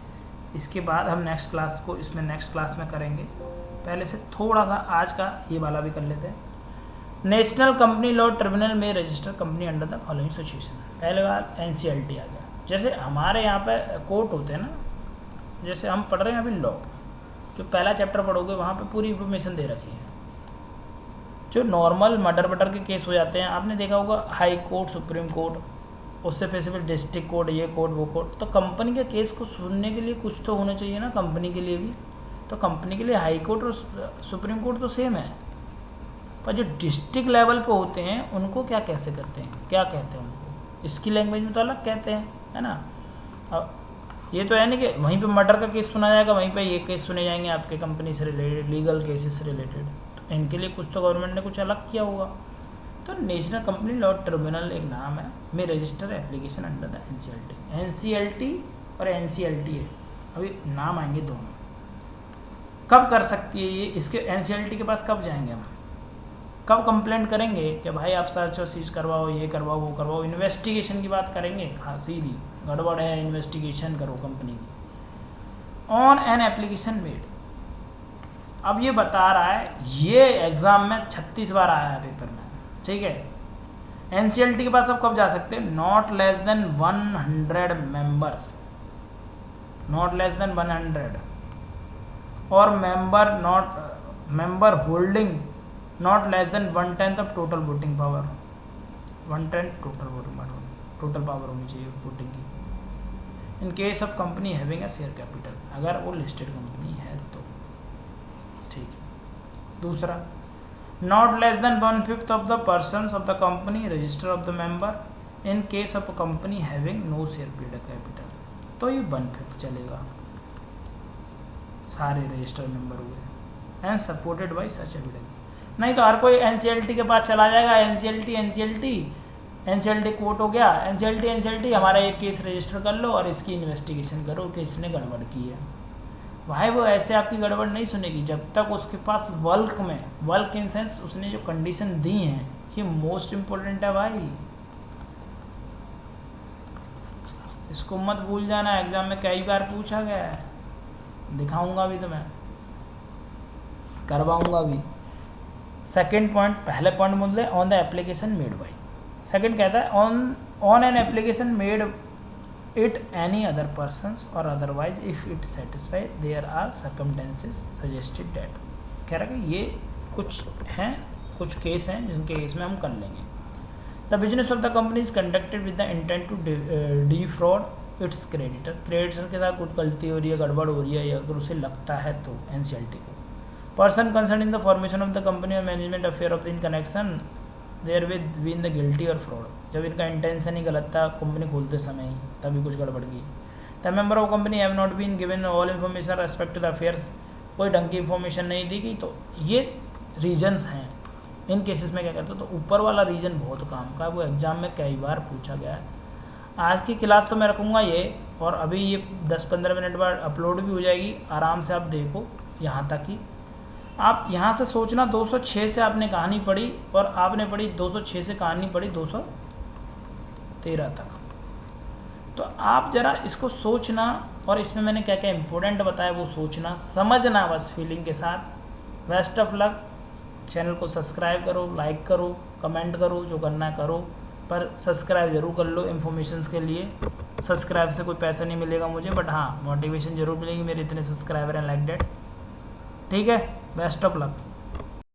इसके बाद हम नेक्स्ट क्लास को इसमें नेक्स्ट क्लास में करेंगे। पहले से थोड़ा सा आज का ये वाला भी कर लेते हैं। नेशनल कंपनी लॉ ट्रिब्यूनल में register company under the following situation. पहले बार NCLT आ गया। जैसे हमारे यहाँ पे कोर्ट होते हैं ना, जैसे हम पढ़ रहे हैं अभी लॉ, जो पहला चैप्टर पढ़ोगे वहाँ पे पूरी इन्फॉर्मेशन दे रखी है। जो नॉर्मल मर्डर के केस हो जाते हैं, आपने देखा होगा हाई कोर्ट, सुप्रीम कोर्ट, उससे फिर डिस्ट्रिक्ट कोर्ट, ये कोर्ट वो कोर्ट। तो कंपनी के केस को सुनने के लिए कुछ तो होना चाहिए ना कंपनी के लिए भी। तो कंपनी के लिए हाई कोर्ट और सुप्रीम कोर्ट तो सेम है, पर जो डिस्ट्रिक्ट लेवल पे होते हैं उनको क्या कैसे करते हैं, क्या कहते हैं उनको, इसकी लैंग्वेज में तो अलग कहते हैं, है ना। अब ये तो है नहीं कि वहीं पे मर्डर का केस सुना जाएगा, वहीं पे ये केस सुने जाएंगे आपके कंपनी से रिलेटेड, लीगल केसेस से रिलेटेड, तो इनके लिए कुछ तो गवर्नमेंट ने कुछ अलग किया होगा। तो नेशनल कंपनी लॉ ट्रिब्यूनल एक नाम है, में register application under the NCLT और NCLT है, अभी नाम आएंगे दोनों। कब कर सकती है ये, इसके NCLT के पास कब जाएंगे हम, कब कंप्लेंट करेंगे कि भाई आप सर्च और सीज करवाओ, ये करवाओ, वो करवाओ, इन्वेस्टिगेशन की बात करेंगे, हाँ सीधी गड़बड़ है, इन्वेस्टिगेशन करो कंपनी की ऑन एन एप्लीकेशन मेड। अब ये बता रहा है, ये एग्ज़ाम में 36 बार आया है पेपर में, ठीक है। NCLT के पास आप कब जा सकते हैं, not less than 100 members, not less than 100, और member holding not less than 1/10 of total voting power, 1/10 total power होनी चाहिए वोटिंग की। In case of company having a share capital, अगर वो लिस्टेड कंपनी है तो, ठीक है। दूसरा, not less than 1/5 of the persons of the company register of the member in case of a company having no share capital, तो ये 1/5 चलेगा, सारे रजिस्टर मेंबर हुए and supported by such evidence. नहीं तो हर कोई NCLT के पास चला जाएगा, NCLT कोर्ट हो गया, NCLT हमारा एक केस रजिस्टर कर लो और इसकी इन्वेस्टिगेशन करो कि इसने गड़बड़ की है। भाई वो ऐसे आपकी गड़बड़ नहीं सुनेगी जब तक उसके पास वर्क इन सेंस उसने जो कंडीशन दी हैं, ये मोस्ट इम्पोर्टेंट है भाई, इसको मत भूल जाना, एग्जाम में कई बार पूछा गया है, दिखाऊंगा भी तुम्हें, करवाऊंगा भी। सेकंड पॉइंट, पहले पॉइंट बोल दे on the application made by, second कहता है on an application made it any other persons और otherwise if it satisfy there are circumstances suggested that. कह रहा है कि ये कुछ हैं, कुछ केस हैं जिनके केस में हम कर लेंगे। The business of the company is conducted with the intent to defraud its creditor के साथ कुछ गलती हो रही है, गड़बड़ हो रही है, या अगर उसे लगता है तो NCLT को। Person concern in the formation of the company और management affair of the in connection there with been the guilty और फ्रॉड, जब इनका इंटेंशन ही गलत था कंपनी खोलते समय ही, तभी कुछ गड़बड़ की। The member of company have not been given all information respect to the affairs, कोई ढंग की इन्फॉर्मेशन नहीं दी गई, तो ये रीजन्स हैं। इन केसेस में क्या कहते हैं, तो ऊपर वाला रीजन बहुत काम का है, वो एग्जाम में कई बार पूछा गया है। आज की क्लास तो मैं रखूँगा ये, और अभी ये 10-15 मिनट बाद अपलोड भी हो जाएगी, आराम से आप देखो यहाँ तक ही। आप यहाँ से सोचना 206 से आपने कहानी पढ़ी, और आपने पढ़ी 206 से कहानी पढ़ी 213 तक, तो आप ज़रा इसको सोचना, और इसमें मैंने क्या क्या इम्पोर्टेंट बताया वो सोचना, समझना बस फीलिंग के साथ। Best of luck. चैनल को सब्सक्राइब करो, लाइक करो, कमेंट करो, जो करना है करो, पर सब्सक्राइब ज़रूर कर लो इन्फॉर्मेशंस के लिए। सब्सक्राइब से कोई पैसा नहीं मिलेगा मुझे, बट हाँ मोटिवेशन ज़रूर मिलेगी, मेरे इतने सब्सक्राइबर हैं लाइक डेट। ठीक है, बेस्ट ऑफ लक।